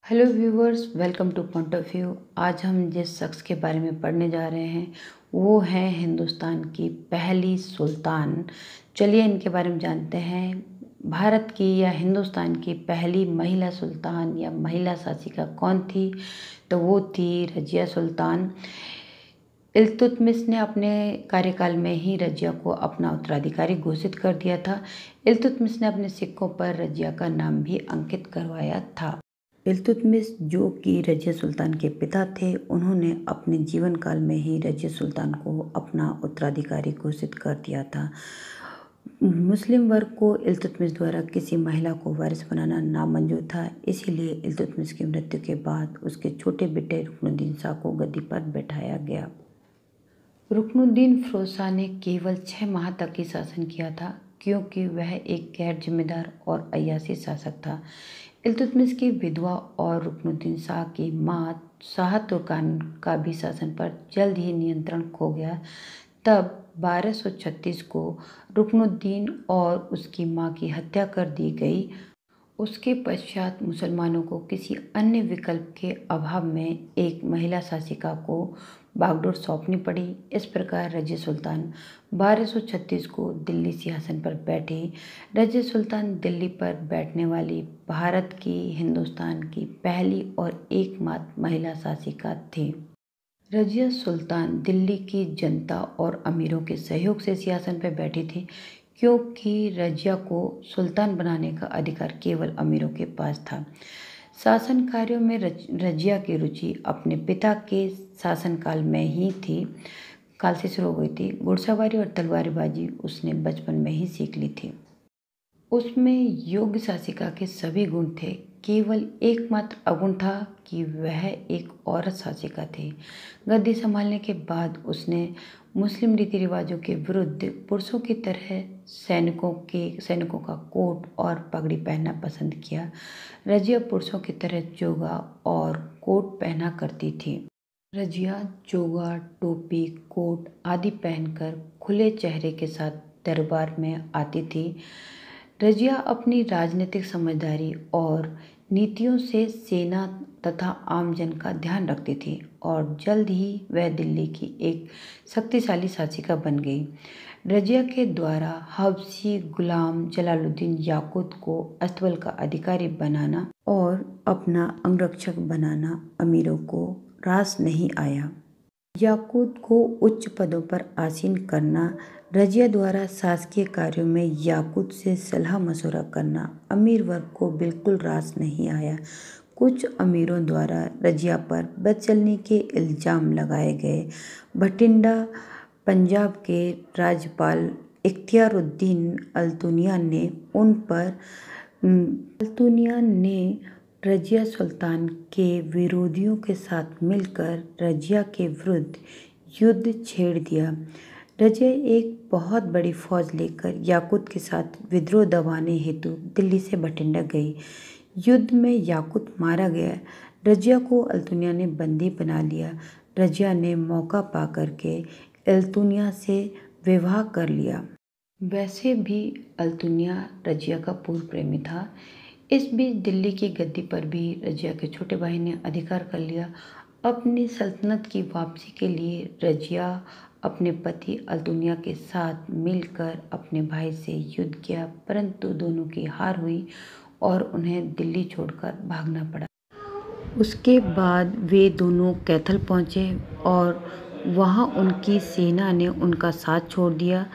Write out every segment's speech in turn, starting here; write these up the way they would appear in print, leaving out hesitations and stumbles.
Hello viewers, welcome two point of view. आज हम जिस शख्स के बारे में पढ़ने जा रहे हैं वो हैं हिंदुस्तान की पहली सुल्तान। चलिए इनके बारे में जानते हैं। भारत की या हिंदुस्तान की पहली महिला सुल्तान या महिला शासिका कौन थी? तो वो थी रजिया सुल्तान। इल्तुतमिश ने अपने कार्यकाल में ही रजिया को अपना उत्तराधिकारी घोषित कर दिया था। इल्तुतमिश ने अपने सिक्कों पर रजिया का नाम भी अंकित करवाया था। इल्तुतमिश, जो कि रजिया सुल्तान के पिता थे, उन्होंने अपने जीवन काल में ही रजिया सुल्तान को अपना उत्तराधिकारी घोषित कर दिया था। मुस्लिम वर्ग को इल्तुतमिश द्वारा किसी महिला को वारिस बनाना नामंजूर था, इसीलिए इल्तुतमिश की मृत्यु के बाद उसके छोटे बेटे रुकनुद्दीन शाह को गद्दी पर बैठाया गया। रुकनुद्दीन फिरोज शाह ने केवल 6 माह तक ही शासन किया था, क्योंकि वह एक गैर जिम्मेदार और अय्याशी शासक था। इल्तुतमिश की विधवा और रुकनुद्दीन शाह की मां शाह तुर्कान का भी शासन पर जल्द ही नियंत्रण खो गया। तब 1236 को रुकनुद्दीन और उसकी मां की हत्या कर दी गई। उसके पश्चात मुसलमानों को किसी अन्य विकल्प के अभाव में एक महिला शासिका को बागडोर सौंपनी पड़ी। इस प्रकार रजिया सुल्तान 1236 को दिल्ली सिंहासन पर बैठी। रजिया सुल्तान दिल्ली पर बैठने वाली भारत की हिंदुस्तान की पहली और एकमात्र महिला शासिका थी। रजिया सुल्तान दिल्ली की जनता और अमीरों के सहयोग से सिंहासन पर बैठी थी, क्योंकि रजिया को सुल्तान बनाने का अधिकार केवल अमीरों के पास था। शासन कार्यों में रजिया की रुचि अपने पिता के शासनकाल में ही थी काल से शुरू हो गई थी। घुड़सवारी और तलवारबाजी उसने बचपन में ही सीख ली थी। उसमें योग्य शासिका के सभी गुण थे, केवल एकमात्र अवगुण था कि वह एक औरत शासिका थी। गद्दी संभालने के बाद उसने मुस्लिम रीति रिवाजों के विरुद्ध पुरुषों की तरह सैनिकों का कोट और पगड़ी पहनना पसंद किया। रजिया पुरुषों की तरह चोगा और कोट पहना करती थी। रजिया चोगा, टोपी, कोट आदि पहनकर खुले चेहरे के साथ दरबार में आती थी। रजिया अपनी राजनीतिक समझदारी और नीतियों से सेना तथा आमजन का ध्यान रखती थी और जल्द ही वह दिल्ली की एक शक्तिशाली शासिका बन गई। रजिया के द्वारा हबशी गुलाम जलालुद्दीन याकूत को अस्तबल का अधिकारी बनाना और अपना अंगरक्षक बनाना अमीरों को रास नहीं आया। याकूत को उच्च पदों पर आसीन करना, रजिया द्वारा शासकीय कार्यों में याकूत से सलाह मशवरा करना अमीर वर्ग को बिल्कुल रास नहीं आया। कुछ अमीरों द्वारा रजिया पर बदचलनी के इल्ज़ाम लगाए गए। भटिंडा पंजाब के राज्यपाल इख्तियारुद्दीन अल्तुनिया ने रजिया सुल्तान के विरोधियों के साथ मिलकर रजिया के विरुद्ध युद्ध छेड़ दिया। रजिया एक बहुत बड़ी फौज लेकर याकूत के साथ विद्रोह दबाने हेतु दिल्ली से भटिंडा गई। युद्ध में याकूत मारा गया। रजिया को अल्तुनिया ने बंदी बना लिया। रजिया ने मौका पाकर के अल्तुनिया से विवाह कर लिया। वैसे भी अल्तुनिया रजिया का पूर्व प्रेमी था। इस बीच दिल्ली की गद्दी पर भी रजिया के छोटे भाई ने अधिकार कर लिया। अपनी सल्तनत की वापसी के लिए रजिया अपने पति अल्तुनिया के साथ मिलकर अपने भाई से युद्ध किया, परंतु दोनों की हार हुई और उन्हें दिल्ली छोड़कर भागना पड़ा। उसके बाद वे दोनों कैथल पहुंचे और वहां उनकी सेना ने उनका साथ छोड़ दिया।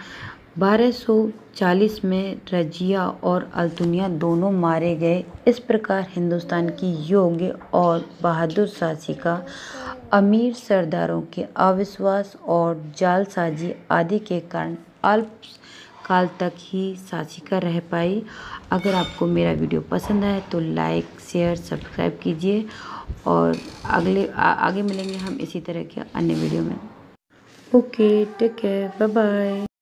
1240 में रजिया और अल्तुनिया दोनों मारे गए। इस प्रकार हिंदुस्तान की योग्य और बहादुर शासिका अमीर सरदारों के अविश्वास और जालसाजी आदि के कारण अल्प काल तक ही शासिका रह पाई। अगर आपको मेरा वीडियो पसंद आए तो लाइक, शेयर, सब्सक्राइब कीजिए और आगे मिलेंगे हम इसी तरह के अन्य वीडियो में। Okay, take care, bye bye.